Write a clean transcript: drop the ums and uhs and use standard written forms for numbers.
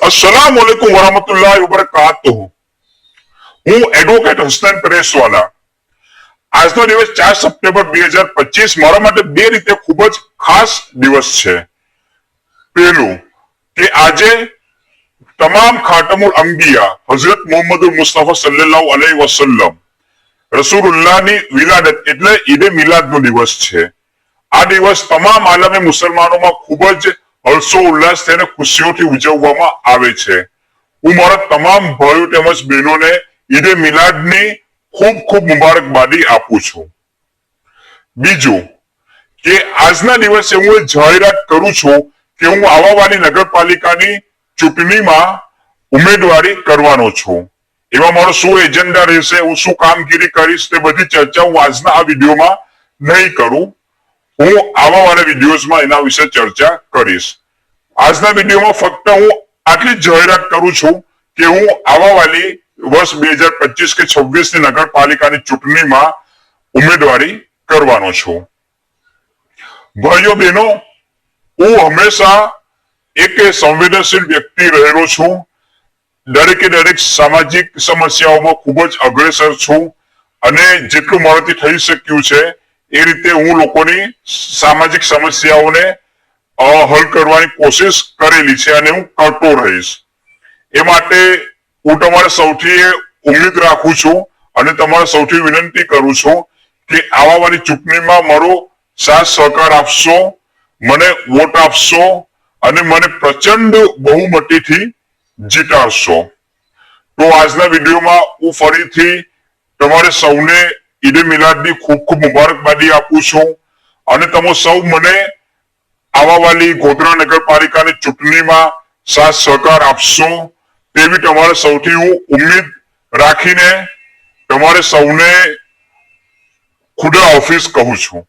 अस्सलाम वालेकुम वरहमतुल्लाहि वबरकातुहू। હું એડવોકેટ હસનૈન પરેશવાલા। આજનો દિવસ 4 સપ્ટેમ્બર 2025 મારા માટે બે રીતે ખૂબ જ ખાસ દિવસ છે। પહેલું કે આજે તમામ ખાતમુલ અંબિયા હઝરત મુહમ્મદુલ મુસ્તફા સલ્લલ્લાહુ અલૈહિ વસલ્લમ રસૂલુલ્લાહની વિલાદત એટલે ઈદ મિલાદનો દિવસ છે। આ દિવસ તમામ આલમે મુસલમાનોમાં ખૂબ જ હર્ષો ઉલ્લાસ અને ખુશીઓથી ઉજવવામાં આવે છે। હું મારા તમામ ભાઈઓ તેમજ બહેનોને ઈદ મિલાદની ખૂબ ખૂબ મુબારકબાદી આપું છું। બીજું કે આજના દિવસે હું જાહેરાત કરું છું કે હું આવાવાલી નગરપાલિકાની ચૂંટણીમાં ઉમેદવારી કરવાનો છું। એમાં મારો શું એજન્ડા રહેશે, હું શું કામગીરી કરીશ, તે બધી ચર્ચા હું આજના આ વિડીયોમાં નહીં કરું। હું આવાવાળા વિડીયોઝમાં એના વિશે ચર્ચા કરીશ। આજના વિડીયોમાં ફક્ત હું આટલી જ જાહેરાત કરું છું કે હું આવાવાળી વર્ષ 2025 કે 26 ની નગરપાલિકાની ચૂંટણીમાં ઉમેદવારી કરવાનો છું। ભાઈઓ બહેનો, હું હંમેશા એક સંવેદનશીલ વ્યક્તિ રહેલો છું। દરેકે દરેક સામાજિક સમસ્યાઓમાં ખૂબ જ અગ્રેસર છું અને જેટલું મારાથી થઈ શક્યું છે એ રીતે હું લોકોની સામાજિક સમસ્યાઓને હલ કરવાની કોશિશ કરેલી છે અને હું કરતો રહીશ। એ માટે હું તમારે સૌથી ઉમ્મીદ રાખું છું અને તમારે સૌથી વિનંતી કરું છું કે આવાવાળી ચૂંટણીમાં મારો સાથ સહકાર આપશો, મને વોટ આપશો અને મને પ્રચંડ બહુમતીથી જીતાડશો। તો આજના વિડીયોમાં હું ફરીથી તમારે સૌને ઈદ મિલાદની ખૂબ ખૂબ મુબારકબાદી આપું છું અને તમે સૌ મને આવાવાલી ગોધરા નગરપાલિકાની ચૂંટણીમાં સાથ સહકાર આપશો તેવી તમારે સૌથી હું ઉમ્મીદ રાખીને તમારે સૌને ખુદા હાફિઝ કહું છું।